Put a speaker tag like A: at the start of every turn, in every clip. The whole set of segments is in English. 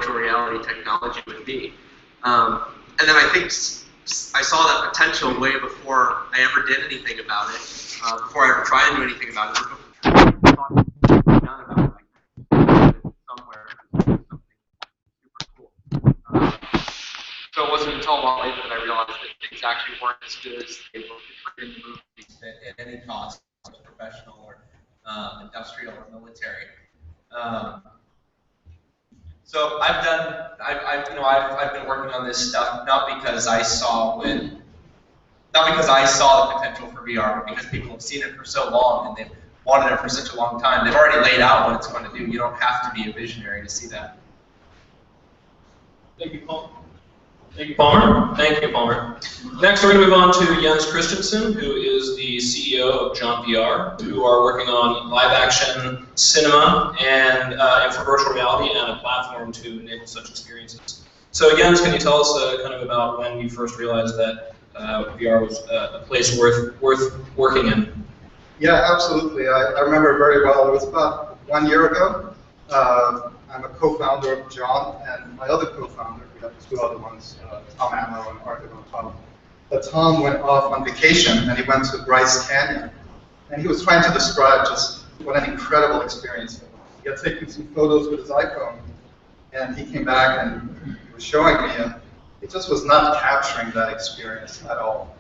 A: virtual reality technology would be. And then I think I saw that potential way before I ever did anything about it, before I ever tried to do anything about it, or before I thought down about it, like somewhere, something super cool. So it wasn't until a while later that I realized that things actually weren't as good as they were portrayed in the movies at any cost, whether it's professional or industrial or military. So I've been working on this stuff not because I saw the potential for VR, but because people have seen it for so long and they've wanted it for such a long time. They've already laid out what it's going to do. You don't have to be a visionary to see that.
B: Thank you, Paul. Thank you, Palmer. Thank you, Palmer. Next, we're going to move on to Jens Christensen, who is the CEO of Jaunt VR, who are working on live-action cinema and for virtual reality and a platform to enable such experiences. So, Jens, can you tell us kind of about when you first realized that VR was a place worth working in?
C: Yeah, absolutely. I remember very well. It was about 1 year ago. I'm a co-founder of Jaunt, and my other co-founder, we have two other ones, Tom Ammo and Arthur Tom. But Tom went off on vacation, and he went to Bryce Canyon. And he was trying to describe just what an incredible experience it was. He had taken some photos with his iPhone, and he came back and he was showing me, and it just was not capturing that experience at all.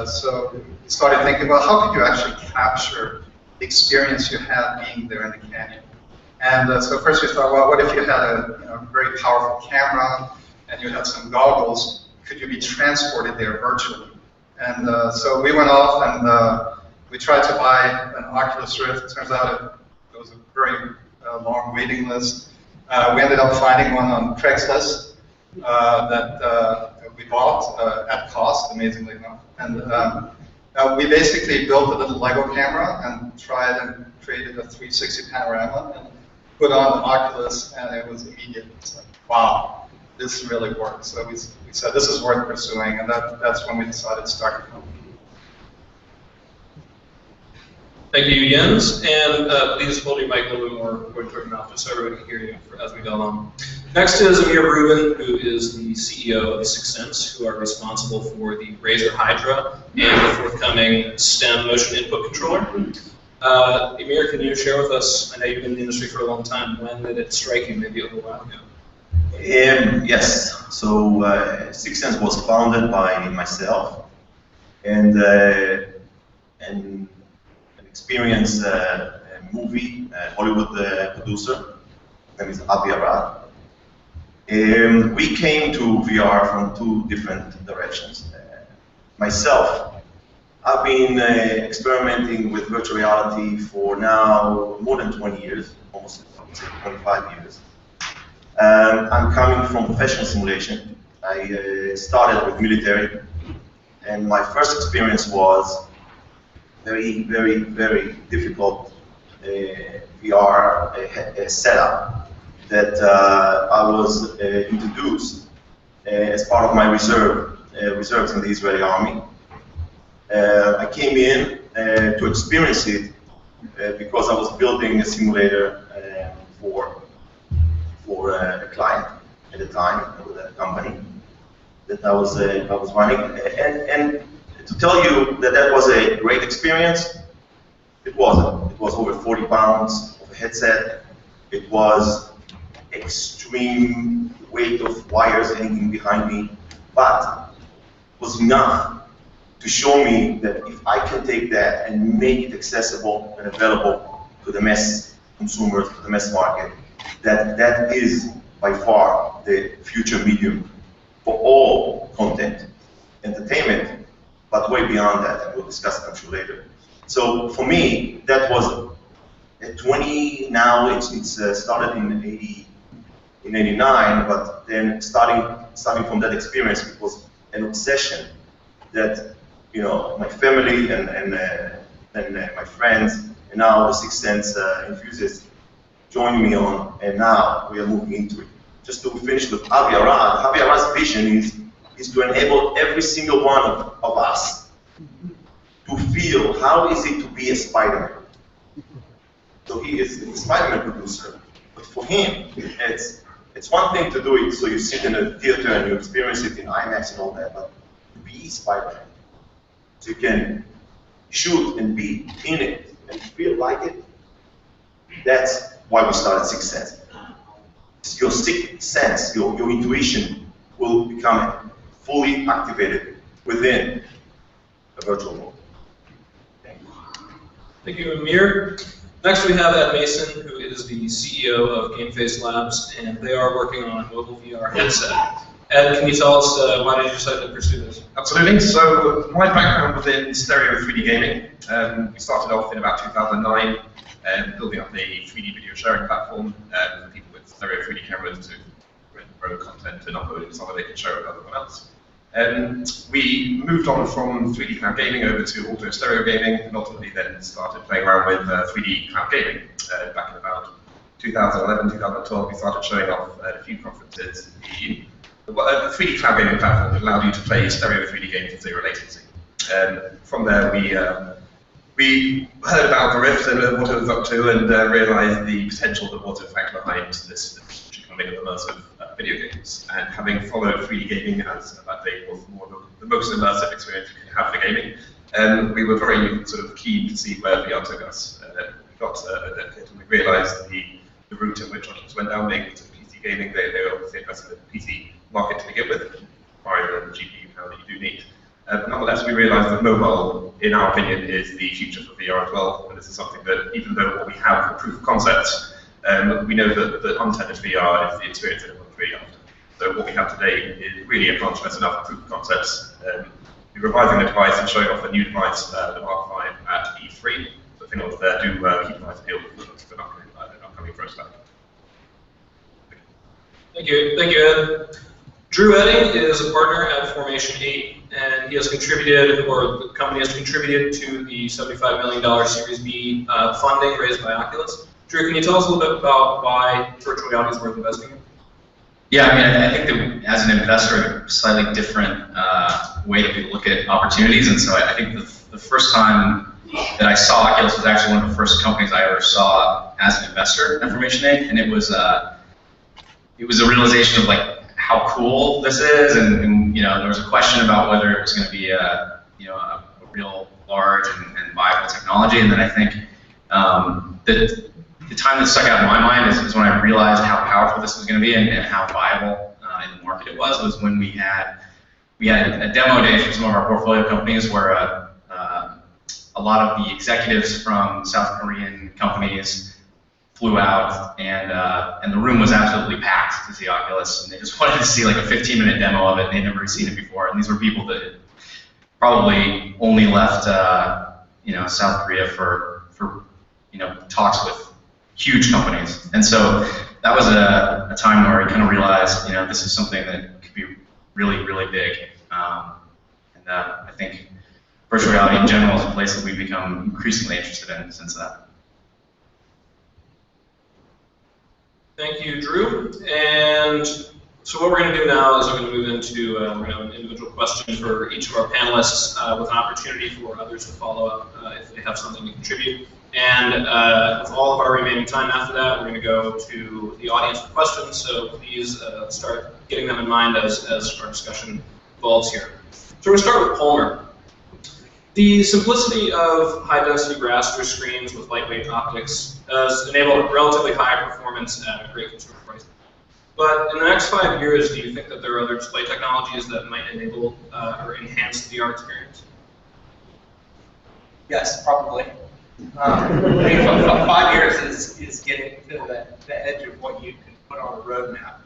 C: So he started thinking, well, how could you actually capture the experience you had being there in the canyon? And so first we thought, well, what if you had a very powerful camera and you had some goggles? Could you be transported there virtually? And so we went off and we tried to buy an Oculus Rift. It turns out it was a very long waiting list. We ended up finding one on Craigslist that we bought at cost, amazingly enough. And we basically built a little Lego camera and tried and created a 360 panorama and put on the Oculus, and it was immediate. It's like, wow, this really works. So we said this is worth pursuing, and that's when we decided to start the company.
B: Thank you, Jens. And please hold your mic a little bit more toward your mouth, just so everybody can hear you as we go along. Next is Amir Rubin, who is the CEO of Sixense, who are responsible for the Razer Hydra and the forthcoming STEM motion input controller. Amir, can you share with us, I know you've been in the industry for a long time, when did it strike you, maybe a little while ago?
D: Yes, so Sixense was founded by myself and an experienced movie Hollywood producer, his name is Amir. We came to VR from two different directions. Myself, I've been experimenting with virtual reality for now more than 20 years, almost 25 years. I'm coming from professional simulation. I started with military, and my first experience was very, very, very difficult VR setup that I was introduced as part of my reserves in the Israeli army. I came in to experience it because I was building a simulator for a client at the time, with a company that I was running. And to tell you that that was a great experience, it wasn't. It was over 40 pounds of a headset. It was extreme weight of wires hanging behind me, but it was enough to show me that if I can take that and make it accessible and available to the mass consumers, to the mass market, that is by far the future medium for all content, entertainment, but way beyond that, and we'll discuss it I'm sure later. So for me, that was at 20, now it's started in 89, but then starting from that experience, it was an obsession that, you know, my family and my friends, and now the Sixense enthusiasts join me on, and now we are moving into it. Just to finish with Avi Arad's vision is to enable every single one of us to feel how is it to be a Spider-Man. So he is a Spider-Man producer, but for him, it's It's one thing to do it so you sit in a theater and you experience it in IMAX and all that, but to be Spider-Man, so you can shoot and be in it and feel like it, that's why we started Sixense. Your sixth sense, your intuition will become fully activated within a virtual world.
B: Thank you, Amir. Next we have Ed Mason, who is the CEO of GameFace Labs, and they are working on a mobile VR headset. Ed, can you tell us why did you decide to pursue this?
E: Absolutely. So my background was in stereo 3D gaming. We started off in about 2009, building up a 3D video sharing platform for people with stereo 3D cameras to rent pro content and upload it so that they can share it with everyone else. We moved on from 3D cloud gaming over to audio stereo gaming, and ultimately then started playing around with 3D cloud gaming. Back in about 2011, 2012, we started showing off at a few conferences. The 3D cloud gaming platform that allowed you to play stereo 3D games with zero latency. From there, we heard about the Rift and what it was up to, and realized the potential that was in fact behind this becoming of immersive video games. And having followed 3D gaming as that day was more the most immersive experience you can have for gaming, we were very sort of keen to see where VR took us. We got and we realized the route in which Oculus went down, being to PC gaming. They were obviously interested in the PC market to begin with, requiring the GPU power that you do need. But nonetheless, we realized that mobile, in our opinion, is the future for VR as well. And this is something that, even though what we have for proof of concepts, we know that untethered VR is the experience that everyone's really after. So what we have today is really a conscious enough proof of concepts. We're revising the device and showing off a new device, the Mark 5 at E3. So if anyone's there, do keep an eye peeled for an upcoming prototype.
B: Thank you, Ed. Drew Oetting is a partner at Formation 8, and he has contributed, or the company has contributed to the $75 million Series B funding raised by Oculus. Drew, can you tell us a little bit about why virtual reality is worth investing in?
F: Yeah, I mean, I think that as an investor, a slightly different way to look at opportunities, and so I think the first time that I saw Oculus was actually one of the first companies I ever saw as an investor in Formation 8, and it was a realization of like how cool this is, and you know, there was a question about whether it was going to be a real large and viable technology, and then I think that the time that stuck out in my mind is when I realized how powerful this was going to be and how viable in the market it was when we had a demo day for some of our portfolio companies where a lot of the executives from South Korean companies flew out, and the room was absolutely packed to see Oculus, and they just wanted to see like a 15-minute demo of it, and they'd never seen it before. And these were people that had probably only left South Korea for talks with huge companies. And so that was a time where I kind of realized, this is something that could be really, really big. And I think virtual reality in general is a place that we've become increasingly interested in since that.
B: Thank you, Drew. And so what we're going to do now is we're going to move into we're going to have an individual question for each of our panelists with an opportunity for others to follow up if they have something to contribute. And with all of our remaining time after that, we're going to go to the audience for questions. So please start getting them in mind as our discussion evolves here. So we're going to start with Palmer. The simplicity of high-density raster screens with lightweight optics has enabled relatively high performance at a great consumer price. But in the next 5 years, do you think that there are other display technologies that might enable or enhance the VR experience?
A: Yes, probably. I mean, 5 years is getting to the edge of what you can put on a roadmap,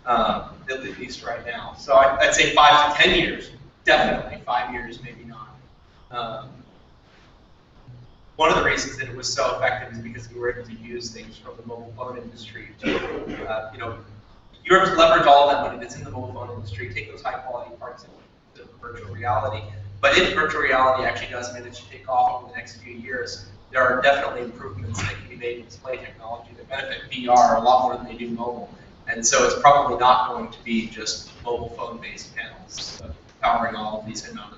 A: at least right now. So I'd say 5 to 10 years, definitely. 5 years, maybe not. One of the reasons that it was so effective is because we were able to use things from the mobile phone industry to, you were able to leverage all of that money that's in the mobile phone industry, take those high quality parts into virtual reality. But if virtual reality actually does manage to take off over the next few years, there are definitely improvements that can be made in display technology that benefit VR a lot more than they do mobile. And so it's probably not going to be just mobile phone-based panels powering all of these innovations.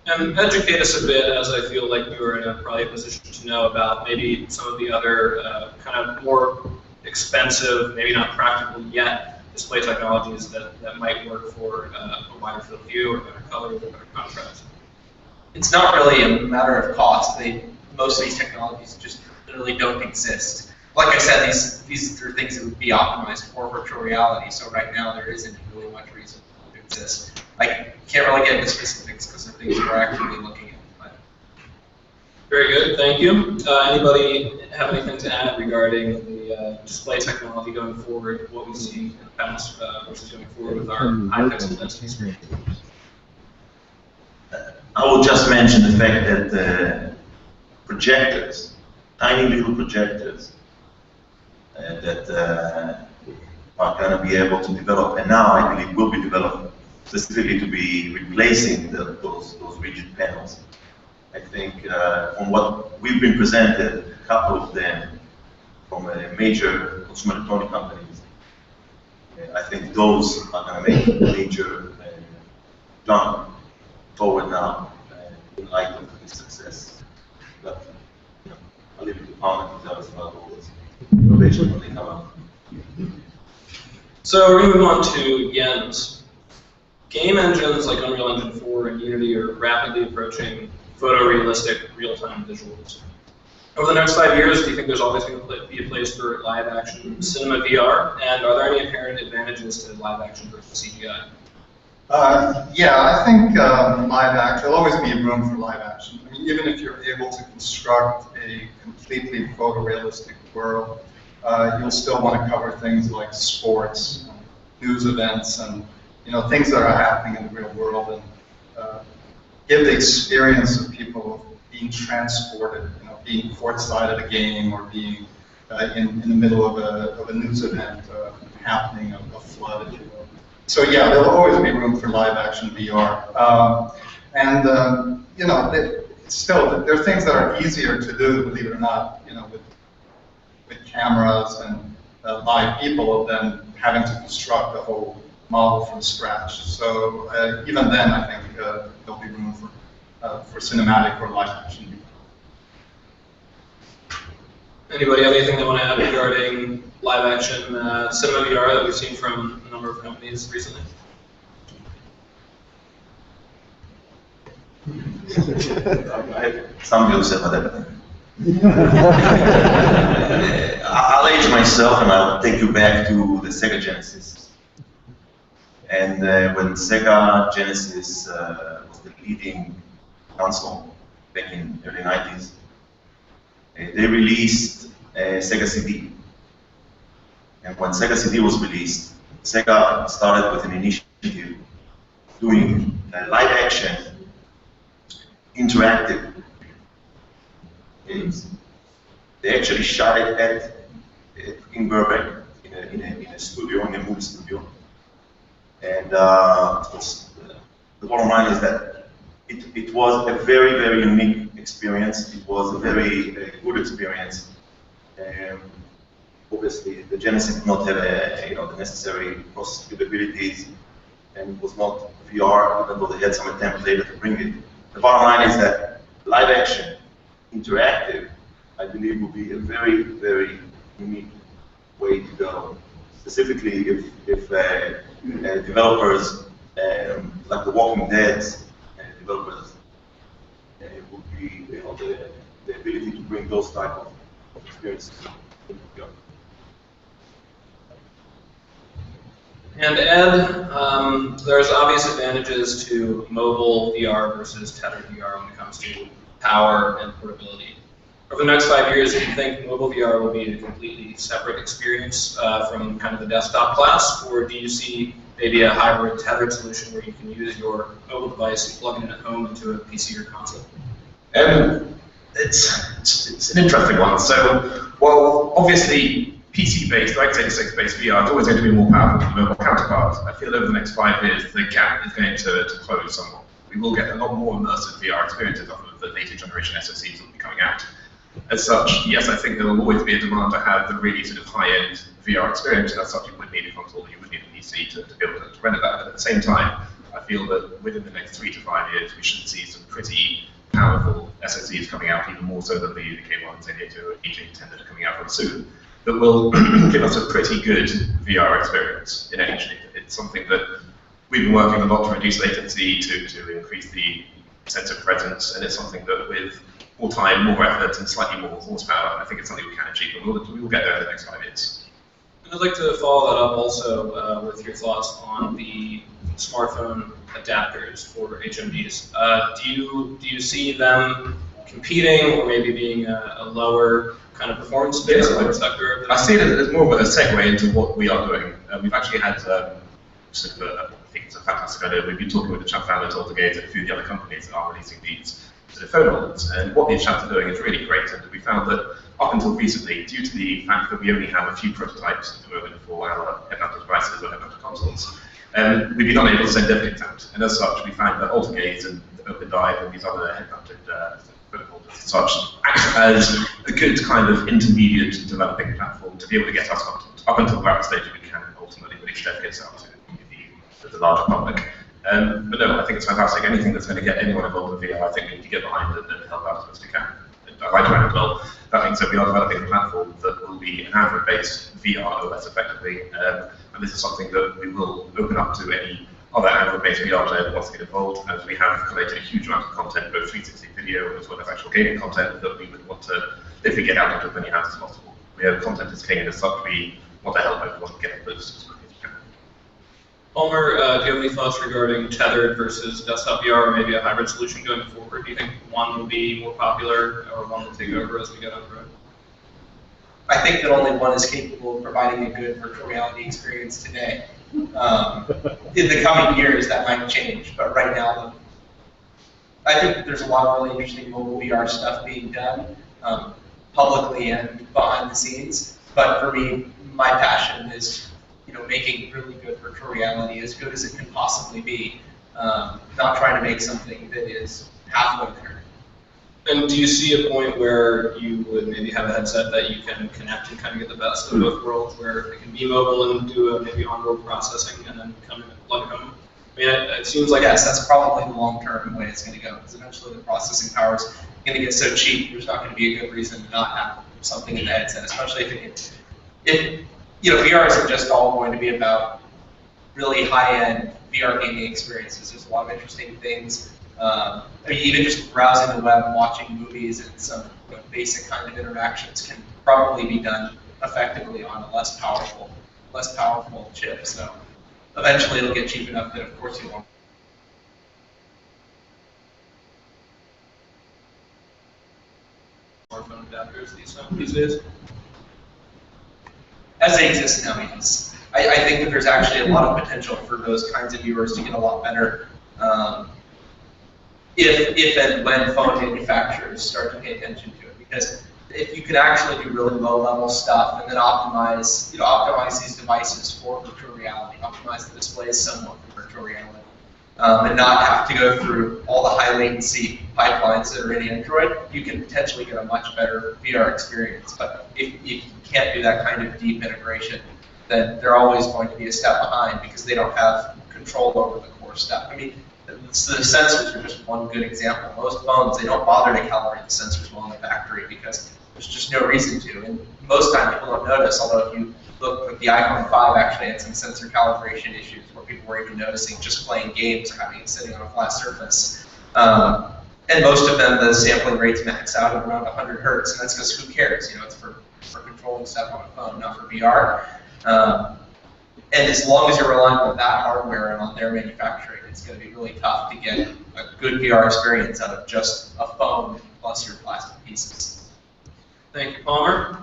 B: And educate us a bit, as I feel like we were in probably a position to know about maybe some of the other kind of more expensive, maybe not practical yet, display technologies that might work for a wider field of view, or better color, or better contrast?
A: It's not really a matter of cost. Most of these technologies just literally don't exist. Like I said, these are things that would be optimized for virtual reality. So right now there isn't really much reason to exist. I can't really get into specifics because of things we're actively looking at. But.
B: Very good, thank you. Anybody have anything to add regarding the display technology going forward, what we see in the past versus going forward with our high pixel density?
D: I will just mention the fact that projectors, tiny little projectors, that are going to be able to develop, and now I believe will be developed specifically to be replacing those rigid panels. I think from what we've been presented, a couple of them from major consumer electronic companies, I think those are going to make a major jump forward now in light of this success. But I'll leave it to Palmer to tell us about all this innovation when they come out.
B: So we're going to move on to Jens. Game engines like Unreal Engine 4 and Unity are rapidly approaching photorealistic real-time visuals. Over the next 5 years, do you think there's always going to be a place for live-action cinema VR? And are there any inherent advantages to live-action versus CGI?
C: Yeah, I think live action, there'll always be room for live action. I mean, even if you're able to construct a completely photorealistic world, you'll still want to cover things like sports, news events, and things that are happening in the real world, and give the experience of people being transported, being courtside at a game, or being in the middle of a news event happening, a flood, if you will. So yeah, there'll always be room for live action VR, still there are things that are easier to do, believe it or not, with cameras and live people than having to construct a whole model from scratch. So even then, I think there'll be room for cinematic or live action VR.
B: Anybody have anything they want to add regarding live action cinema VR that we've seen from a number of companies recently?
D: Some people say whatever. I'll age myself and I'll take you back to the Sega Genesis. And when Sega Genesis was the leading console back in the early 90s, they released Sega CD. And when Sega CD was released, Sega started with an initiative doing live action, interactive games. They actually shot it in Burbank, in a studio, in a movie studio. And the bottom line is that it was a very, very unique experience. It was a very good experience. Obviously, the Genesis did not have the necessary process capabilities, and it was not VR, even though they had some attempts later to bring it. The bottom line is that live action, interactive, I believe will be a very, very unique way to go. Specifically, if developers like the Walking Dead developers would be the ability to bring those type of experiences into VR.
B: And Ed, there's obvious advantages to mobile VR versus tethered VR when it comes to power and portability. Over the next 5 years, do you think mobile VR will be a completely separate experience from kind of the desktop class, or do you see maybe a hybrid tethered solution where you can use your mobile device and plug it in at home into a PC or console?
E: It's an interesting one. So, well, obviously, PC-based, like x86-based VR is always going to be more powerful than mobile counterparts. I feel over the next 5 years, the gap is going to close somewhat. We will get a lot more immersive VR experiences off of the later generation SoCs that will be coming out. As such, yes, I think there will always be a demand to have the really sort of high-end VR experience, and as such, you would need a console, you would need a PC to be able to render that. But at the same time, I feel that within the next 3 to 5 years, we should see some pretty powerful SoCs coming out, even more so than the K1s, N82, and EJ10 that are coming out very soon. that will give us a pretty good VR experience in any shape. It's something that we've been working a lot to reduce latency, to increase the sense of presence, and it's something that with more time, more effort, and slightly more horsepower, I think it's something we can achieve, and we'll get there in the next 5 years.
B: And I'd like to follow that up also with your thoughts on the smartphone adapters for HMDs. Do you see them competing, or maybe being a lower kind of performance space, a lower sector?
E: I see it as more of a segue into what we are doing. We've actually had sort of I think it's a fantastic idea. We've been talking with the Jaunt founders all together, a few of the other companies that are releasing these sort of phone holders, and what these Jaunt are doing is really great. And we found that up until recently, due to the fact that we only have a few prototypes at the moment for our head-mounted devices or head-mounted consoles, we've been unable to send dev kits out. And as such, we found that AlterGaze and OpenDive and these other head-mounted phone holders and such act as a good kind of intermediate developing platform to be able to get us up until the right stage we can ultimately release dev kits out to the larger public. But no, I think it's fantastic. Anything that's going to get anyone involved with VR, I think we need to get behind it and help out as best we can. And I'd like to add as well, that means that we are developing a platform that will be an Android-based VR OS effectively, and this is something that we will open up to any other Android-based VR player that wants to get involved, as we have collated a huge amount of content, both 360 video as well as actual gaming content, that we would want to literally get out into as many hands as possible. We have content as king, and as such, we want to help everyone get it as quickly as we can.
B: Palmer, do you have any thoughts regarding tethered versus desktop VR, or maybe a hybrid solution going forward? Do you think one will be more popular, or one will take over as we get on the road?
A: I think that only one is capable of providing a good virtual reality experience today. In the coming years, that might change, but right now, I think that there's a lot of really interesting mobile VR stuff being done, publicly and behind the scenes. But for me, my passion is, making really good virtual reality as good as it can possibly be. Not trying to make something that is halfway there.
B: And do you see a point where you would maybe have a headset that you can connect and kind of get the best of both worlds, where it can be mobile and do a maybe on-road processing and then come in and plug it home? I mean, it seems like
A: yes, that's probably the long-term way it's going to go, because eventually the processing power is going to get so cheap, there's not going to be a good reason to not have something in the headset, especially if VR isn't just all going to be about really high-end VR gaming experiences. There's a lot of interesting things. Even just browsing the web, watching movies, and some basic kind of interactions can probably be done effectively on a less powerful chip. So eventually it'll get cheap enough that, of course, you won't.
B: Smartphone adapters these days?
A: As they exist now, yes. I think that there's actually a lot of potential for those kinds of viewers to get a lot better if and when phone manufacturers start to pay attention to it. Because if you could actually do really low-level stuff and then optimize these devices for virtual reality, optimize the displays somewhat for virtual reality, and not have to go through all the high latency pipelines that are in Android, you can potentially get a much better VR experience. But if you can't do that kind of deep integration, then they're always going to be a step behind because they don't have control over the core stuff. I mean, the sensors are just one good example. Most phones, they don't bother to calibrate the sensors while in the factory because there's just no reason to. And most time people don't notice, although if you look, like the iPhone 5 actually had some sensor calibration issues where people were even noticing just playing games or having it sitting on a flat surface. And most of them, the sampling rates max out at around 100 hertz, and that's because who cares? It's for controlling stuff on a phone, not for VR. And as long as you're relying on that hardware and on their manufacturing, it's going to be really tough to get a good VR experience out of just a phone plus your plastic pieces.
B: Thank you, Palmer.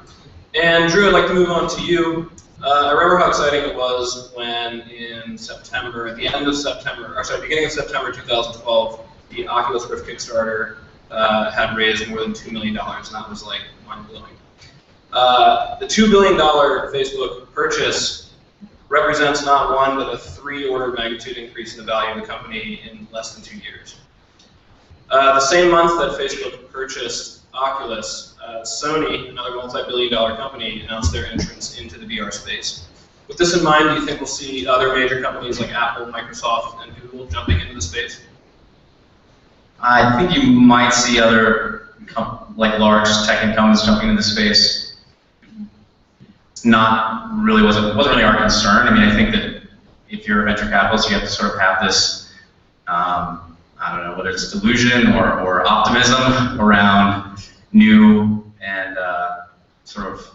B: And Drew, I'd like to move on to you. I remember how exciting it was when in September, at the end of September, or sorry, beginning of September 2012, the Oculus Rift Kickstarter had raised more than $2 million, and that was like mind-blowing. The $2 billion Facebook purchase represents not one, but a 3-order of magnitude increase in the value of the company in less than 2 years. The same month that Facebook purchased Oculus, Sony, another multi-billion-dollar company, announced their entrance into the VR space. With this in mind, do you think we'll see other major companies like Apple, Microsoft, and Google jumping into the space?
F: I think you might see other large tech incumbents jumping into the space. not really wasn't really our concern. I mean, I think that if you're a venture capitalist, you have to sort of have this, I don't know, whether it's delusion or optimism around new and sort of,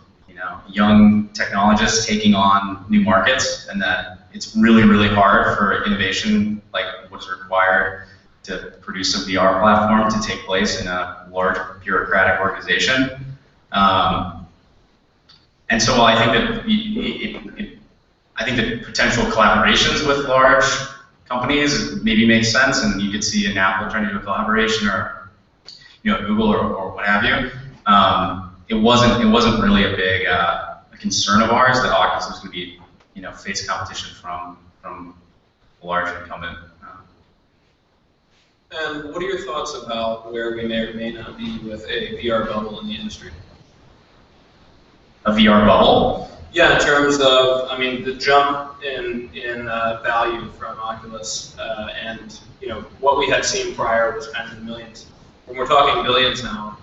F: young technologists taking on new markets, and that it's really, really hard for innovation like what is required to produce a VR platform to take place in a large bureaucratic organization. And so while I think that I think that potential collaborations with large companies maybe makes sense, and you could see an Apple trying to do a collaboration, or Google or what have you. It wasn't really a big a concern of ours that Oculus was going to be face competition from a large incumbent.
B: And what are your thoughts about where we may or may not be with a VR bubble in the industry?
F: A VR bubble?
B: Yeah, in terms of, I mean, the jump in value from Oculus, and what we had seen prior was kind of the millions. When we're talking billions now.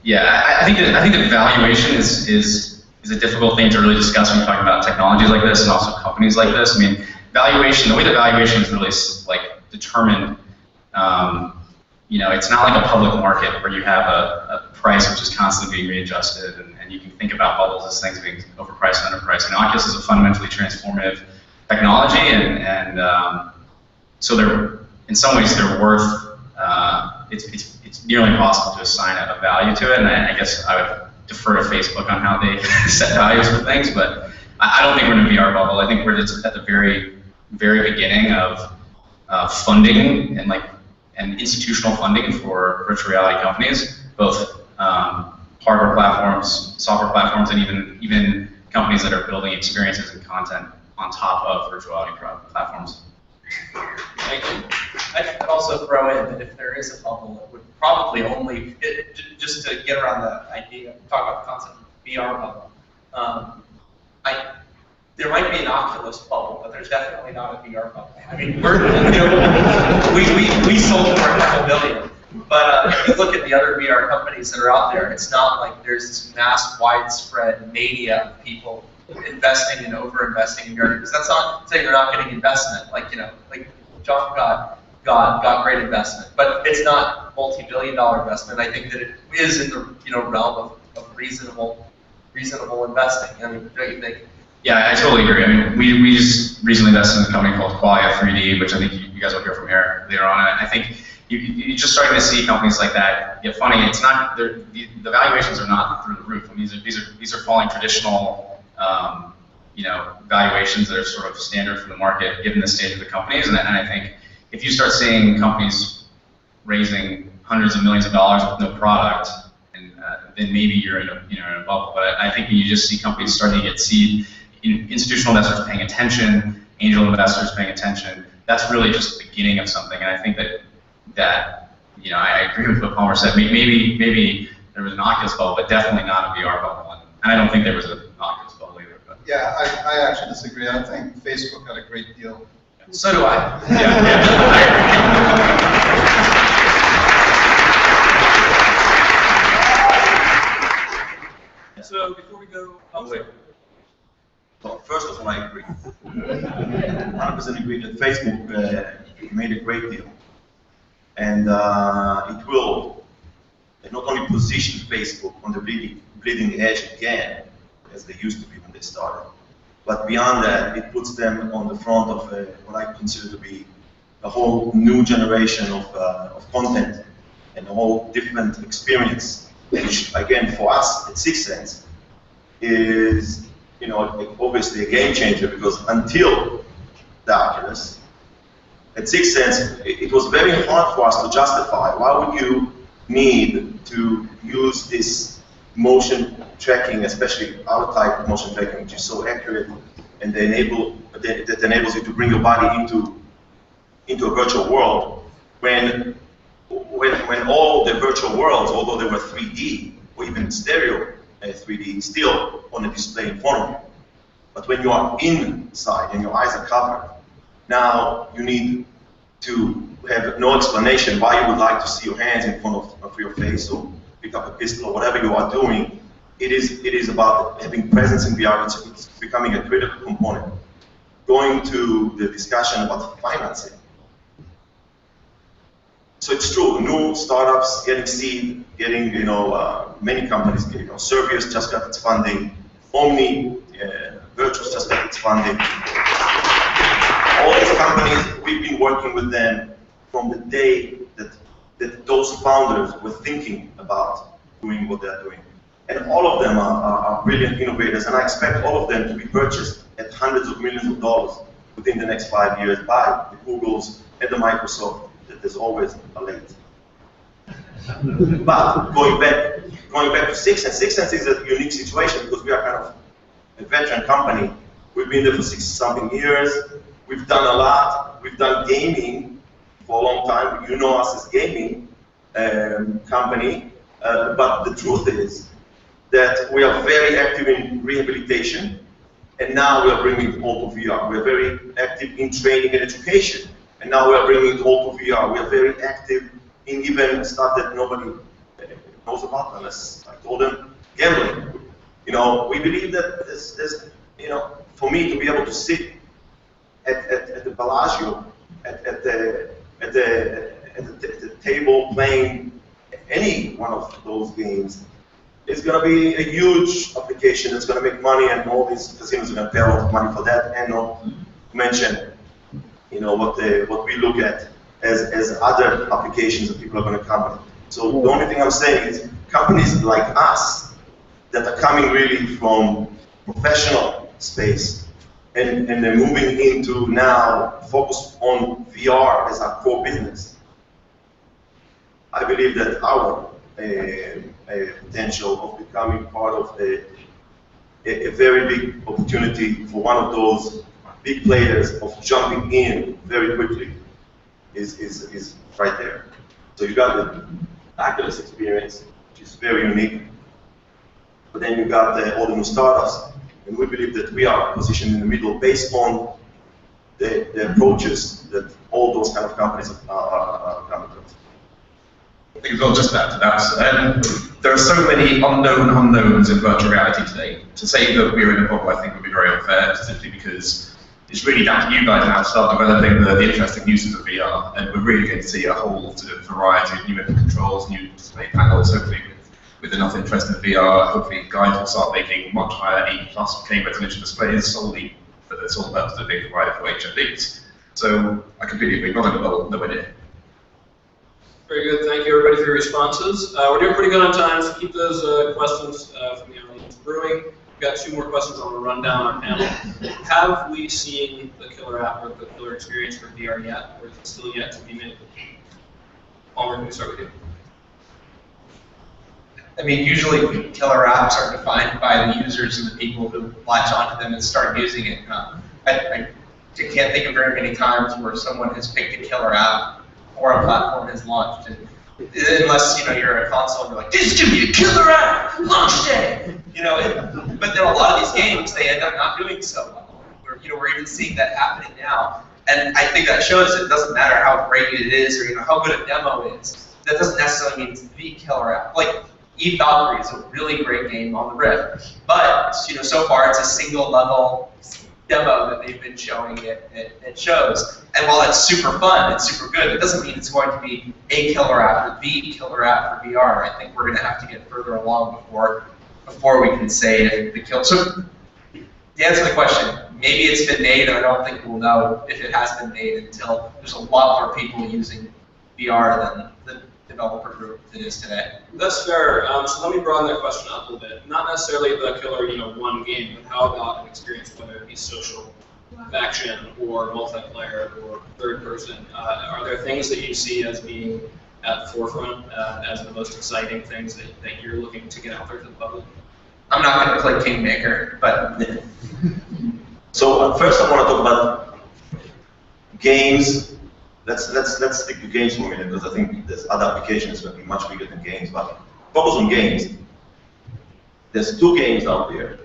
F: Yeah, I think that valuation is a difficult thing to really discuss when you're talking about technologies like this and also companies like this. I mean, valuation, the way that valuation is really determined. It's not like a public market where you have a price which is constantly being readjusted, and you can think about bubbles as things being overpriced and underpriced. And Oculus is a fundamentally transformative technology, and so in some ways they're worth. It's nearly impossible to assign a value to it, and I guess I would defer to Facebook on how they set values for things. But I don't think we're in a VR bubble. I think we're just at the very, very beginning of funding and institutional funding for virtual reality companies, both hardware platforms, software platforms, and even companies that are building experiences and content on top of virtual reality platforms.
B: Thank you.
G: I'd also throw in that if there is a bubble, it would probably only, just to get around the idea, talk about the concept of VR bubble. There might be an Oculus bubble, but there's definitely not a VR bubble. I mean, we sold for a couple billion, but if you look at the other VR companies that are out there, it's not like there's this mass, widespread mania of people investing and over-investing in VR, because that's not saying they're not getting investment. Like Jaunt got great investment, but it's not multi-billion-dollar investment. I think that it is in the realm of reasonable investing. I mean, don't you think?
F: Yeah, I totally agree. I mean, we just recently invested in a company called Qualia 3D, which I think you guys will hear from Amir later on. And I think you're just starting to see companies like that get funding. It's not the valuations are not through the roof. I mean, these are following traditional valuations that are sort of standard for the market given the stage of the companies. And I think if you start seeing companies raising hundreds of millions of dollars with no product, and then maybe you're in a bubble. But I think when you just see companies starting to get seed, institutional investors paying attention, angel investors paying attention, that's really just the beginning of something. And I think that I agree with what Palmer said. Maybe there was an Oculus bubble, but definitely not a VR bubble. And I don't think there was an Oculus bubble either. But.
C: Yeah, I actually disagree. I think Facebook had a great deal.
G: So do I.
B: So before we go,
D: Well, first of all, I agree. 100% agree that Facebook made a great deal. And it will not only position Facebook on the bleeding edge again, as they used to be when they started, but beyond that, it puts them on the front of what I consider to be a whole new generation of content and a whole different experience, which, again, for us at Sixense, is obviously a game changer, because until the Oculus, at Sixense, it was very hard for us to justify why would you need to use this motion tracking, especially our type of motion tracking, which is so accurate and that enables you to bring your body into a virtual world, when all the virtual worlds, although they were 3D or even stereo 3D, still on a display in front of you. But when you are inside and your eyes are covered, now you need to have no explanation why you would like to see your hands in front of your face or pick up a pistol or whatever you are doing. it is about having presence in VR. It's becoming a critical component. Going to the discussion about financing. So it's true, new startups getting seed, getting, many companies, Servius just got its funding, Omni, Virtuous just got its funding. All these companies, we've been working with them from the day that those founders were thinking about doing what they're doing. And all of them are brilliant innovators, and I expect all of them to be purchased at hundreds of millions of dollars within the next 5 years by the Googles and the Microsoft. That there's always a late. But going back to Sixense, Sixense is a unique situation because we are kind of a veteran company. We've been there for 60-something years. We've done a lot. We've done gaming for a long time. You know us as gaming company. But the truth is that we are very active in rehabilitation, and now we are bringing it all to VR. We are very active in training and education, and now we are bringing it all to VR. We are very active in even stuff that nobody knows about unless I told them, gambling. We believe that there's for me to be able to sit at the Bellagio, at the table playing any one of those games, it's going to be a huge application that's going to make money, and all these casinos are going to pay a lot of money for that, and not to mention, what we look at as other applications that people are going to come with. So the only thing I'm saying is companies like us that are coming really from professional space and they're moving into now focus on VR as our core business. I believe that our potential of becoming part of a very big opportunity for one of those big players of jumping in very quickly is right there. So you got the Oculus experience, which is very unique, but then you got all the new startups, and we believe that we are positioned in the middle based on the approaches that all those kind of companies are coming to.
E: I think as well, just to add to that, there are so many unknown unknowns in virtual reality today. To say that we're in a bubble, I think would be very unfair, simply because it's really down to you guys now to start developing the interesting uses of VR, and we're really going to see a whole sort of variety of new input controls, new display panels, hopefully with enough interest in VR. Hopefully guys will start making much higher 80+ resolution displays solely for the sole purpose of being provided for HMDs. So I completely agree, not in a bubble, nowhere near.
B: Very good. Thank you, everybody, for your responses. We're doing pretty good on time, so keep those questions from the audience brewing. We've got 2 more questions I want to run down our panel. Have we seen the killer app or the killer experience for VR yet, or is it still yet to be made? Palmer, can we start with you?
G: I mean, usually killer apps are defined by the users and the people who latch onto them and start using it. I can't think of very many times where someone has picked a killer app or a platform has launched, and unless you're a console and you're like, this is gonna be a killer app, launch day. But then a lot of these games they end up not doing so well. We're even seeing that happening now, and I think that shows it doesn't matter how great it is or how good a demo is. That doesn't necessarily mean it's the killer app. Like E-Valkyrie is a really great game on the Rift, but so far it's a single level demo that they've been showing at shows. And while it's super fun, it's super good, it doesn't mean it's going to be a killer app or the killer app for VR. I think we're going to have to get further along before we can say if the killer. So to answer the question, maybe it's been made, and I don't think we'll know if it has been made until there's a lot more people using VR than the developer group that is today.
B: That's fair. So let me broaden that question up a little bit. Not necessarily the killer, one game, but how about an experience, whether it be social, faction, or multiplayer, or third person? Are there things that you see as being at the forefront, as the most exciting things that you're looking to get out there to the public?
G: I'm not going to play Kingmaker, but...
D: So first I want to talk about games. Let's stick to games for a minute, because I think there's other applications that will be much bigger than games, but focus on games. There's 2 games out there,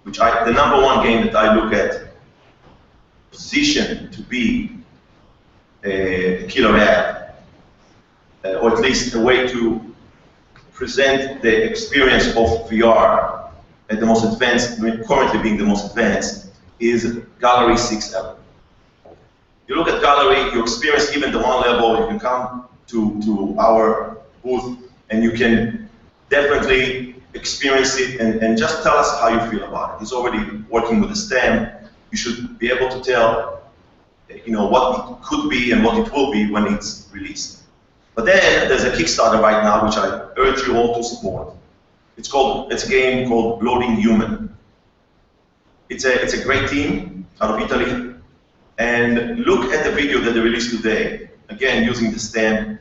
D: which the number 1 game that I look at, positioned to be a killer app, or at least a way to present the experience of VR at the most advanced, currently being the most advanced, is Gallery 6L. You look at Gallery, you experience even the one level, you can come to our booth and you can definitely experience it and just tell us how you feel about it. It's already working with the STEM. You should be able to tell what it could be and what it will be when it's released. But then there's a Kickstarter right now which I urge you all to support. It's a game called Loading Human. It's a great team out of Italy. And look at the video that they released today, again using the STEM,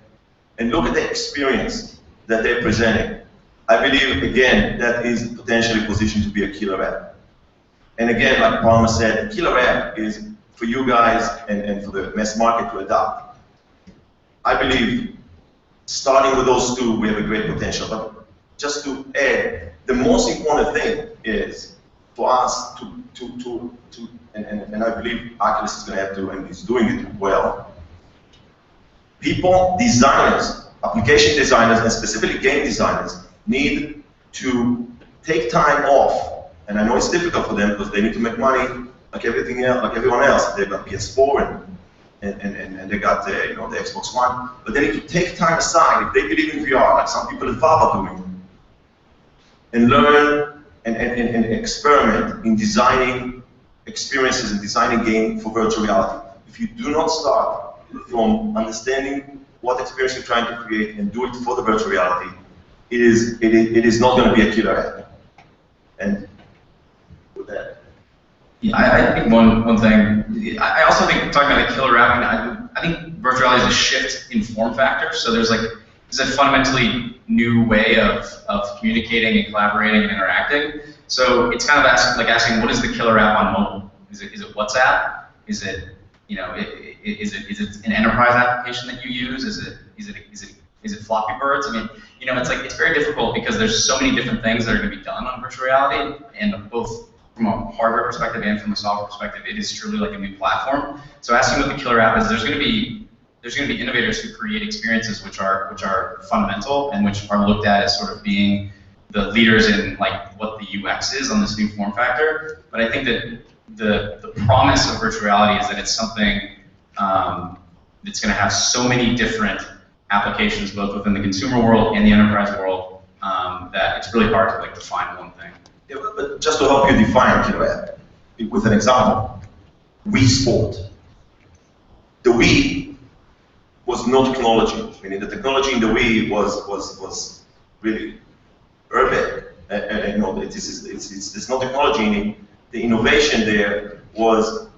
D: and look at the experience that they're presenting. I believe, again, that is potentially positioned to be a killer app. And again, like Palmer said, a killer app is for you guys and for the mass market to adopt. I believe, starting with those two, we have a great potential. But just to add, the most important thing is for us and I believe Oculus is going to have to, and is doing it well. People, designers, application designers, and specifically game designers need to take time off. And I know it's difficult for them because they need to make money like everything else, like everyone else. They've got PS4 and they got the Xbox One. But they need to take time aside if they believe in VR, like some people at Valve are doing, and learn and experiment in designing experiences and designing games for virtual reality. If you do not start from understanding what experience you're trying to create and do it for the virtual reality, it is not going to be a killer app. And with that.
F: Yeah, I think one thing, I also think talking about the killer app, I think virtual reality is a shift in form factor. So there's a fundamentally new way of communicating and collaborating and interacting. So it's kind of asking what is the killer app on mobile? Is it WhatsApp? Is it is it an enterprise application that you use? Is it Floppy Birds? I mean, it's very difficult because there's so many different things that are going to be done on virtual reality, and both from a hardware perspective and from a software perspective, it is truly like a new platform. So asking what the killer app is, there's going to be innovators who create experiences which are fundamental and which are looked at as sort of being the leaders in like what the UX is on this new form factor. But I think that the promise of virtual reality is that it's something that's going to have so many different applications both within the consumer world and the enterprise world that it's really hard to like define one thing.
D: Yeah, but just to help you define a killer app, with an example, Wii Sport. The Wii was no technology. Meaning the technology in the Wii was really urban. There's no technology in it. The innovation there was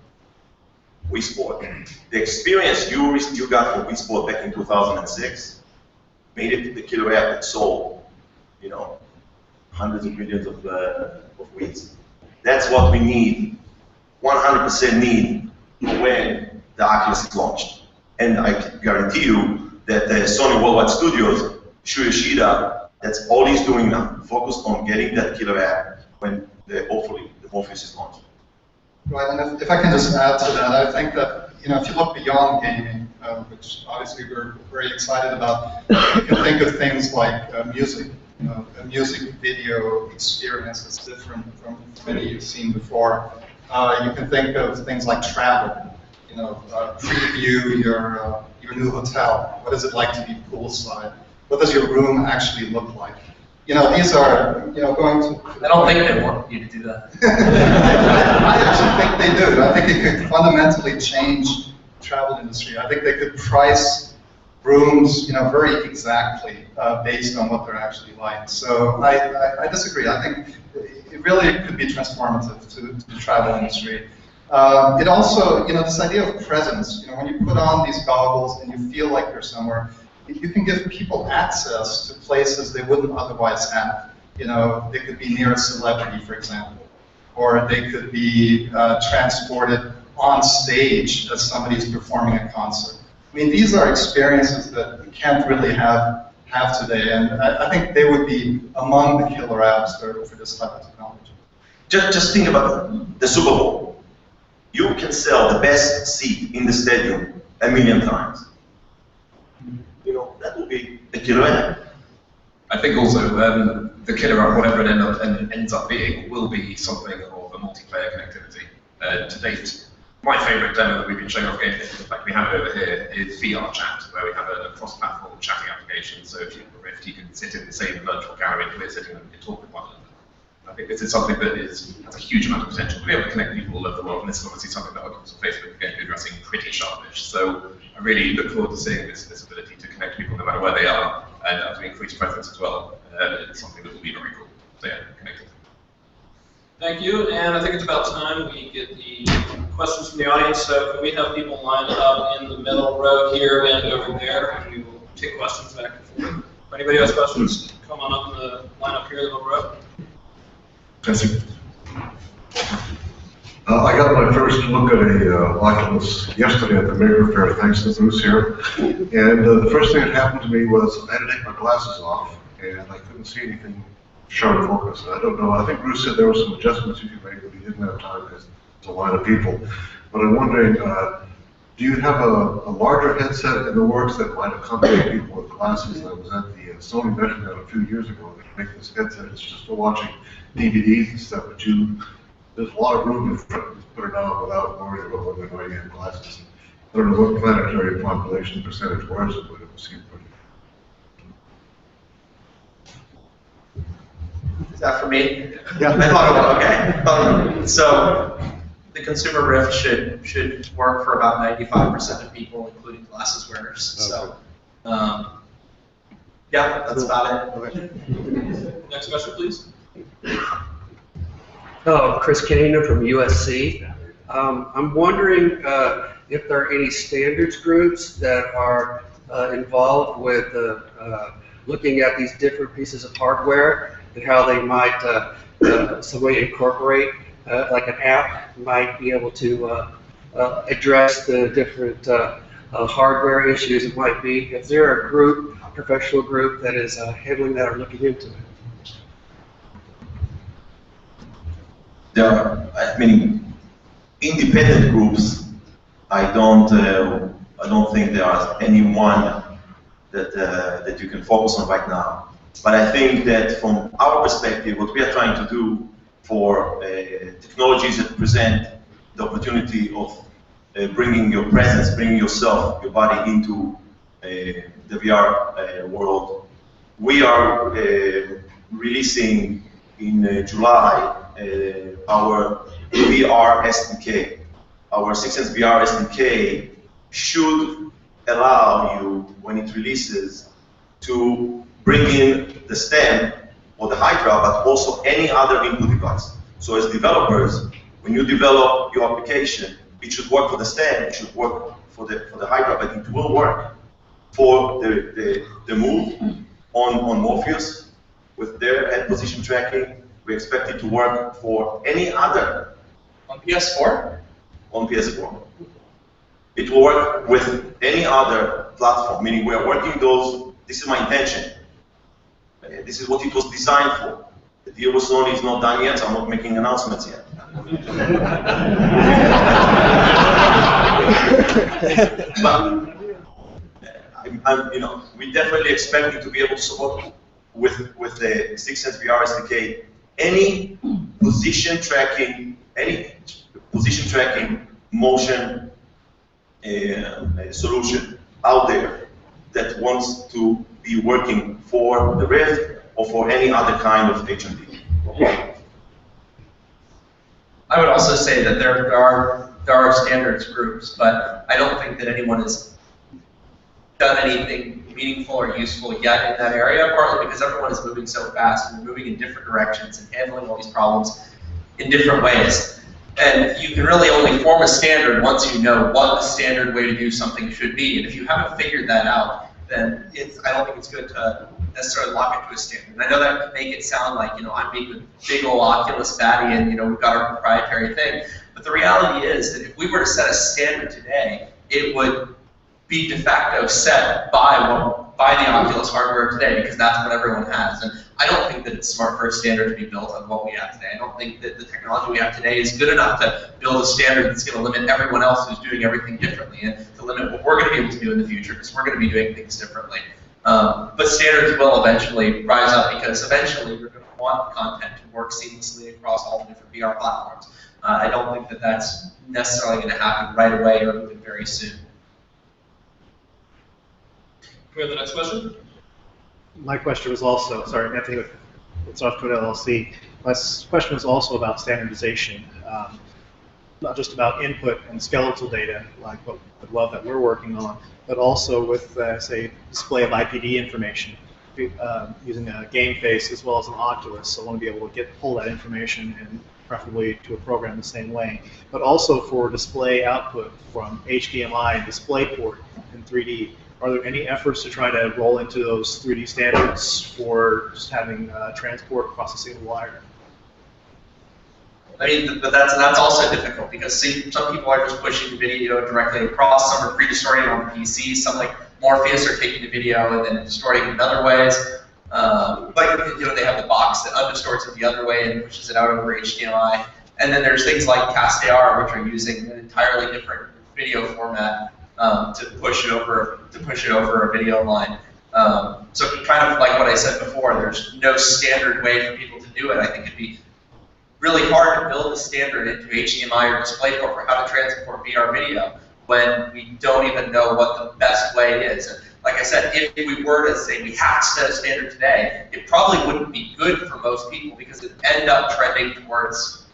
D: Wii Sport. The experience you got from Wii Sport back in 2006 made it the killer app that sold, hundreds of millions of Wiis. That's what we need, 100% need when the Oculus is launched. And I can guarantee you that the Sony Worldwide Studios, Shuya Shida, that's all he's doing now, focused on getting that killer app when hopefully the Morpheus is launched.
C: Right, and if I can just add to that, I think that if you look beyond gaming, which obviously we're very excited about, you can think of things like music. A music video experience that's different from many you've seen before. You can think of things like travel. Preview your new hotel. What is it like to be poolside? What does your room actually look like? These are going to.
G: I don't think they want you to do that.
C: I actually think they do. I think it could fundamentally change the travel industry. I think they could price rooms, very exactly based on what they're actually like. So I disagree. I think it really could be transformative to the travel industry. It also, this idea of presence. When you put on these goggles and you feel like you're somewhere, you can give people access to places they wouldn't otherwise have. They could be near a celebrity, for example, or they could be transported on stage as somebody's performing a concert. I mean, these are experiences that you can't really have today, and I think they would be among the killer apps for this type of technology.
D: Just think about the Super Bowl. You can sell the best seat in the stadium 1 million times. That would be a killer app.
E: I think also the killer app, whatever it ends up being, will be something of a multiplayer connectivity. To date, my favourite demo that we've been showing off GameFace, in fact we have it over here, is VR Chat, where we have a cross-platform chatting application. So if you have a Rift, you can sit in the same virtual gallery that we're sitting in and talk with one another. I think this is something that has a huge amount of potential to be able to connect people all over the world, and this is obviously something that Oculus and Facebook are going to be addressing pretty sharpish. So I really look forward to seeing this ability to connect people no matter where they are, and as we increase presence as well. It's something that will be very cool. So yeah, connected.
B: Thank you, and I think it's about time we get the questions from the audience. So can we have people line up in the middle row here and over there, and we will take questions back and forth. If anybody has questions, come on up in the line up here in the middle row.
H: Jesse. I got my first look at a Oculus yesterday at the Maker Fair, thanks to Bruce here. And the first thing that happened to me was I had to take my glasses off, and I couldn't see anything sharp focus. And I don't know, I think Bruce said there were some adjustments you could make, but he didn't have time because there's a lot of people. But I'm wondering, do you have a larger headset in the works that might accommodate people with glasses? I was at the Sony Measure a few years ago. They make this headset, it's just for watching DVDs and stuff, but there's a lot of room in front to put it on without worrying about whether or not you have glasses. I don't know what planetary population percentage wears it, but it would seem pretty.
G: Is that for me?
C: Yeah.
G: I thought it was, okay. So the consumer Rift should work for about 95% of people, including glasses wearers. So, yeah, that's about it.
B: Next question, please.
I: Chris Canino from USC. I'm wondering if there are any standards groups that are involved with looking at these different pieces of hardware and how they might some way incorporate, like an app might be able to address the different hardware issues it might be. Is there a group, a professional group that is handling that or looking into it?
D: There are, I mean, independent groups. I don't think there are anyone that you can focus on right now. But I think that from our perspective, what we are trying to do for technologies that present the opportunity of bringing your presence, bringing yourself, your body into the VR world, we are releasing in July our VR SDK. Our Sixense VR SDK should allow you, when it releases, to bring in the stem or the Hydra, but also any other input device. So as developers, when you develop your application, it should work for the stem, it should work for the Hydra, but it will work for the move on Morpheus with their head position tracking. We expect it to work for any other.
G: On PS4?
D: On PS4. It will work with any other platform, meaning we are working those, this is my intention. This is what it was designed for. The deal with Sony is not done yet, so I'm not making announcements yet. But we definitely expect you to be able to support with the Sixense VR SDK any position tracking motion solution out there that wants to be working for the Rift or for any other kind of HMD.
G: I would also say that there are standards groups, but I don't think that anyone has done anything meaningful or useful yet in that area, partly because everyone is moving so fast and moving in different directions and handling all these problems in different ways. And you can really only form a standard once you know what the standard way to do something should be. And if you haven't figured that out, then I don't think it's good to necessarily lock it to a standard. And I know that can make it sound like, I'm being the big old Oculus baddie and, we've got our proprietary thing. But the reality is that if we were to set a standard today, it would be de facto set by the Oculus hardware today, because that's what everyone has. And I don't think that it's smart for a standard to be built on what we have today. I don't think that the technology we have today is good enough to build a standard that's going to limit everyone else who's doing everything differently and to limit what we're going to be able to do in the future, because we're going to be doing things differently. But standards will eventually rise up because eventually you're going to want content to work seamlessly across all the different VR platforms. I don't think that that's necessarily going to happen right away or even very soon.
B: Can we have the next question?
J: My question was also, sorry, Anthony with Softcode LLC. My question was also about standardization, not just about input and skeletal data, like what I'd love that we're working on, but also with, say, display of IPD information, using a GameFace as well as an Oculus. So I want to be able to pull that information and preferably to a program the same way, but also for display output from HDMI and DisplayPort in 3D. Are there any efforts to try to roll into those 3D standards for just having transport across a single wire?
G: I mean, but that's also difficult because some people are just pushing the video directly across. Some are pre-distorting on the PC. Some, like Morpheus, are taking the video and then distorting it in other ways. Like, they have the box that undistorts it the other way and pushes it out over HDMI. And then there's things like CastAR, which are using an entirely different video format to push it over a video line. So kind of like what I said before, there's no standard way for people to do it. I think it'd be really hard to build a standard into HDMI or DisplayPort for how to transport VR video when we don't even know what the best way is. And like I said, if we were to say we have to set a standard today, it probably wouldn't be good for most people because it'd end up trending towards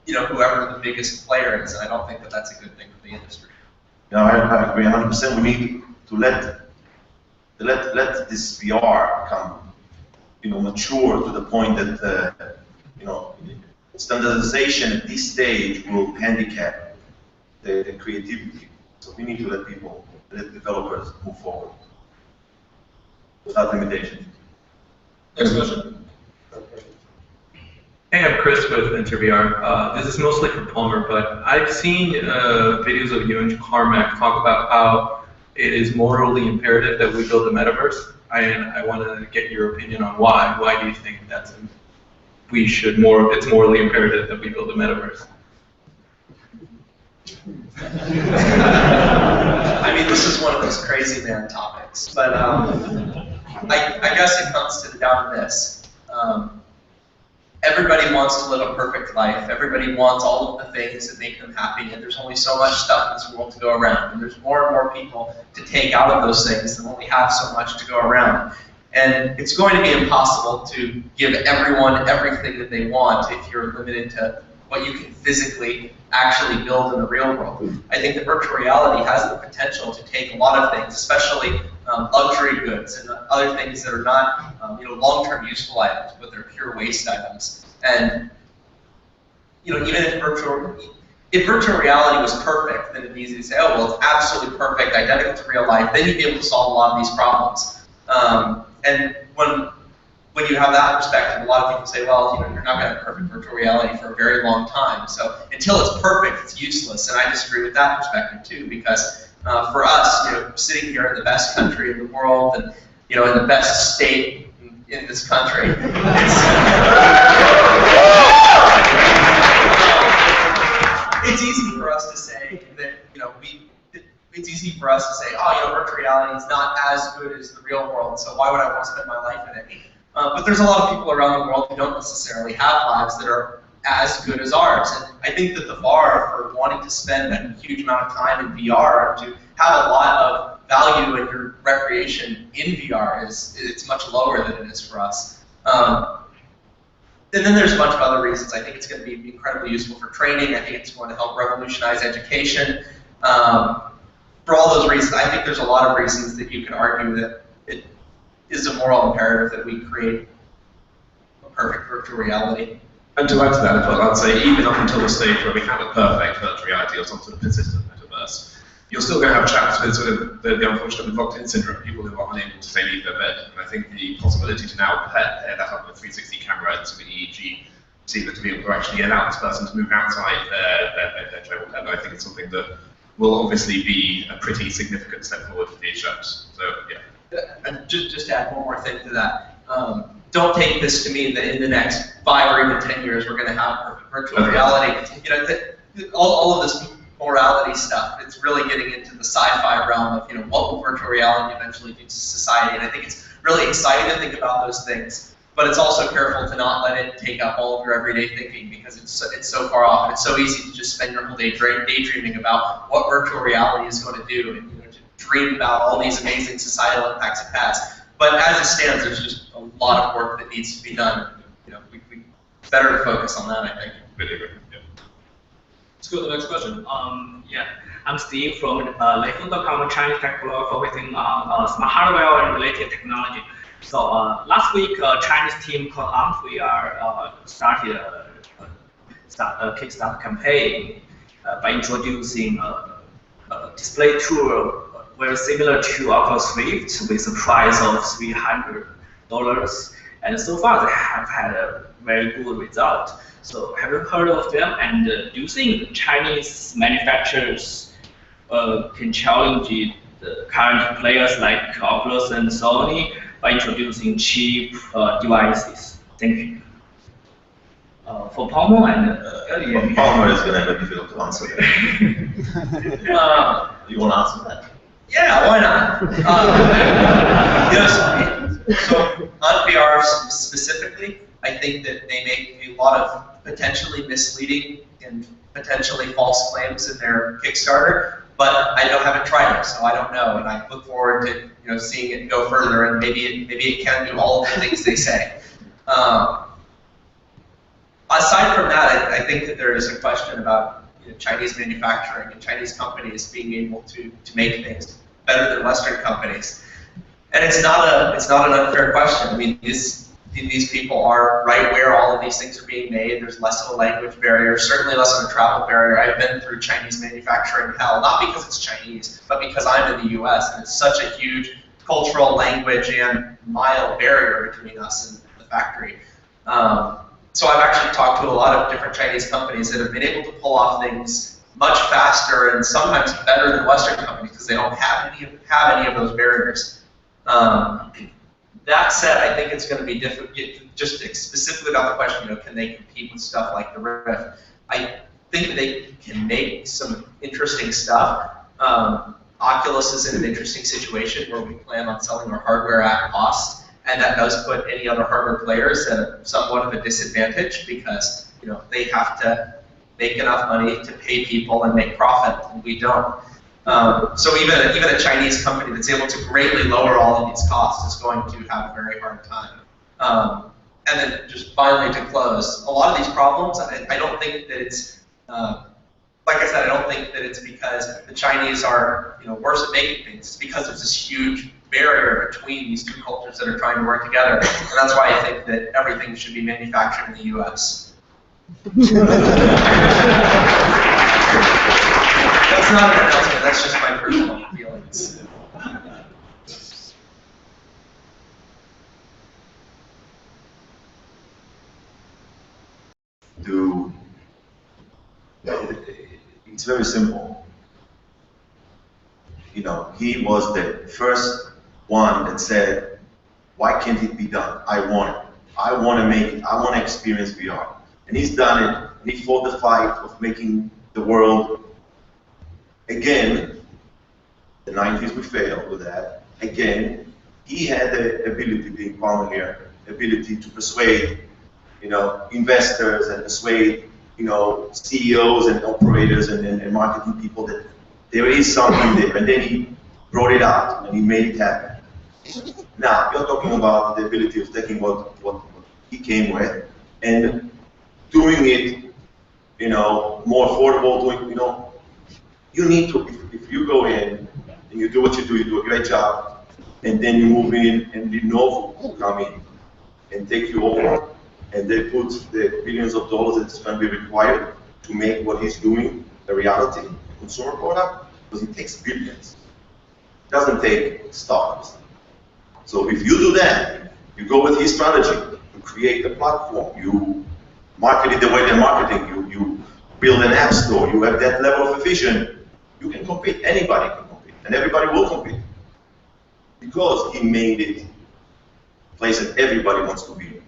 G: whoever the biggest player is, and I don't think that that's a good thing for the industry.
D: No, I agree 100%. We need to let this VR come, mature to the point that standardization at this stage will handicap the creativity. So we need to let developers move forward without limitation.
B: Next question.
K: Hey, I'm Chris with InterVR. This is mostly for Palmer, but I've seen videos of you and Carmack talk about how it is morally imperative that we build a metaverse, and I want to get your opinion on why. Why do you think it's morally imperative that we build a metaverse?
G: I mean, this is one of those crazy man topics, but I guess it comes down to this. Everybody wants to live a perfect life. Everybody wants all of the things that make them happy, and there's only so much stuff in this world to go around, and there's more and more people to take out of those things and only have so much to go around. And it's going to be impossible to give everyone everything that they want if you're limited to what you can physically actually build in the real world. I think that virtual reality has the potential to take a lot of things, especially luxury goods and other things that are not long-term useful items, but they're pure waste items. And even if virtual reality was perfect, then it'd be easy to say, oh, well, it's absolutely perfect, identical to real life. Then you'd be able to solve a lot of these problems. And when you have that perspective, a lot of people say, well, you're not going to have perfect virtual reality for a very long time. So until it's perfect, it's useless. And I disagree with that perspective too, because for us, sitting here in the best country in the world and in the best state in this country, it's easy for us to say that it's easy for us to say, oh, virtual reality is not as good as the real world, so why would I want to spend my life in it? But there's a lot of people around the world who don't necessarily have lives that are as good as ours. And I think that the bar for wanting to spend a huge amount of time in VR to have a lot of value in your recreation in VR it's much lower than it is for us. And then there's a bunch of other reasons. I think it's going to be incredibly useful for training. I think it's going to help revolutionize education. For all those reasons, I think there's a lot of reasons that you can argue that it is a moral imperative that we create a perfect virtual reality.
E: And to add to that as well, I'd say even up until the stage where we have a perfect virtual reality or some sort of persistent metaverse, you're still going to have chaps with sort of the unfortunate locked-in syndrome, people who are unable to say leave their bed. And I think the possibility to now pair that up with a 360 camera and sort of EEG receiver to be able to actually allow this person to move outside their chair or whatever, I think it's something that will obviously be a pretty significant step forward for these shops. So, yeah.
G: And just to add one more thing to that. Don't take this to mean that in the next 5 or even 10 years we're going to have perfect virtual reality. All of this morality stuff. It's really getting into the sci-fi realm of, what will virtual reality eventually do to society. And I think it's really exciting to think about those things, but it's also careful to not let it take up all of your everyday thinking, because it's so far off, and it's so easy to just spend your whole day daydreaming about what virtual reality is going to do, and to dream about all these amazing societal impacts it has. But as it stands, there's just a lot of work that needs to be done. It's better to focus on that, I think.
B: Let's go to the next question.
L: Yeah, I'm Steve from Leifun.com, Chinese tech blog focusing on smart hardware and related technology. So last week, a Chinese team called Untitled started a Kickstarter campaign by introducing a display tool very similar to Oculus Rift with a price of $300. And so far, they have had a very good result. So have you heard of them? And do you think Chinese manufacturers can challenge the current players like Oculus and Sony by introducing cheap devices? Thank you. For Palmer and
D: Palmer is going to be difficult to answer that. You want to answer that?
G: Yeah, why not? So on VR specifically, I think that they make a lot of potentially misleading and potentially false claims in their Kickstarter, but I haven't tried it, so I don't know, and I look forward to seeing it go further, and maybe it can do all of the things they say. Aside from that, I think that there is a question about Chinese manufacturing and Chinese companies being able to make things better than Western companies, and it's not an unfair question. I mean, these people are right where all of these things are being made. There's less of a language barrier, certainly less of a travel barrier. I've been through Chinese manufacturing hell, not because it's Chinese, but because I'm in the US, and it's such a huge cultural, language, and mile barrier between us and the factory. So I've actually talked to a lot of different Chinese companies that have been able to pull off things much faster and sometimes better than Western companies because they don't have any of those barriers. That said, I think it's going to be difficult. Just specifically about the question, can they compete with stuff like the Rift? I think that they can make some interesting stuff. Oculus is in an interesting situation where we plan on selling our hardware at cost, and that does put any other hardware players at somewhat of a disadvantage because they have to make enough money to pay people and make profit, and we don't. So even a Chinese company that's able to greatly lower all of these costs is going to have a very hard time. And then just finally to close, a lot of these problems, I don't think that it's, like I said, I don't think that it's because the Chinese are worse at making things. It's because there's this huge barrier between these two cultures that are trying to work together. And that's why I think that everything should be manufactured in the US. That's not an announcement, that's just my personal feelings.
D: It's very simple. He was the first one that said, why can't it be done? I want it. I want to make it. I want to experience VR. And he's done it, and he fought the fight of making the world. Again, the 90s we failed with that. Again, he had the ability, being Palmer here, ability to persuade, investors and persuade, CEOs and operators and marketing people that there is something there. And then he brought it out and he made it happen. Now, you're talking about the ability of taking what he came with and doing it, more affordable, you need to, if you go in and you do what you do a great job, and then you move in and Lenovo will come in and take you over, and they put the billions of dollars that's going to be required to make what he's doing a reality, a consumer product, because it takes billions. It doesn't take startups. So if you do that, you go with his strategy, you create a platform, you market it the way they're marketing, you build an app store, you have that level of efficiency, you can compete, anybody can compete, and everybody will compete. Because he made it a place that everybody wants to be.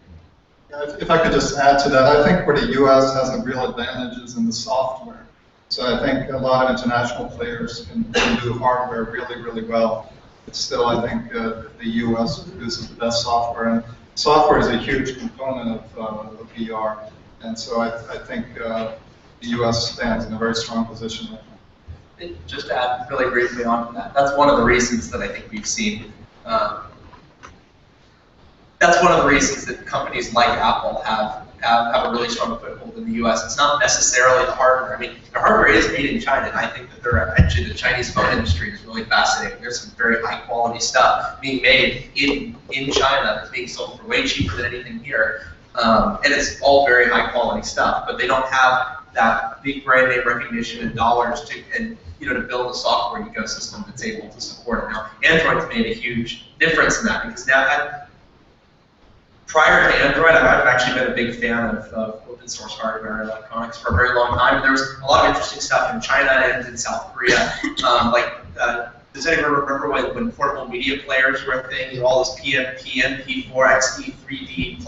C: If I could just add to that, I think where the US has a real advantage is in the software. So I think a lot of international players can do hardware really, really well. But still, I think the US produces the best software, and software is a huge component of VR. And so I think the US stands in a very strong position right now.
G: Just to add really briefly on to that, that's one of the reasons that I think we've seen. That's one of the reasons that companies like Apple have a really strong foothold in the U.S. It's not necessarily the hardware. I mean, the hardware is made in China, and I think that actually the Chinese phone industry is really fascinating. There's some very high quality stuff being made in China that's being sold for way cheaper than anything here, and it's all very high quality stuff. But they don't have that big brand name recognition and dollars to build a software ecosystem that's able to support it. Now, Android's made a huge difference in that because now. Prior to Android, I've actually been a big fan of open source hardware and electronics for a very long time. There was a lot of interesting stuff in China and in South Korea. Does anyone remember when portable media players were a thing? All those PMP, MP4, XE, 3D,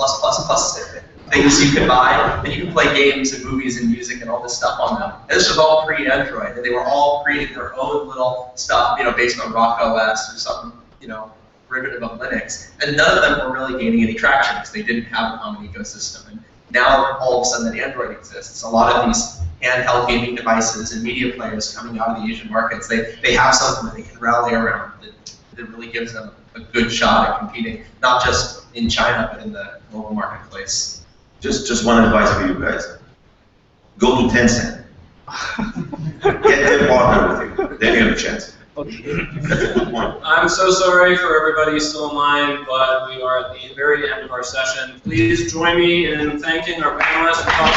G: things you could buy, and you could play games and movies and music and all this stuff on them. And this was all pre-Android, and they were all creating their own little stuff, based on Rock OS or something, derivative of Linux, and none of them were really gaining any traction because they didn't have a common ecosystem. And now all of a sudden that Android exists, a lot of these handheld gaming devices and media players coming out of the Asian markets, they have something that they can rally around that really gives them a good shot at competing, not just in China, but in the global marketplace.
D: Just one advice for you guys. Go to Tencent. Get them partner with you. Then you have a chance. That's a good point.
B: I'm so sorry for everybody still in line, but we are at the very end of our session. Please join me in thanking our panelists for talking.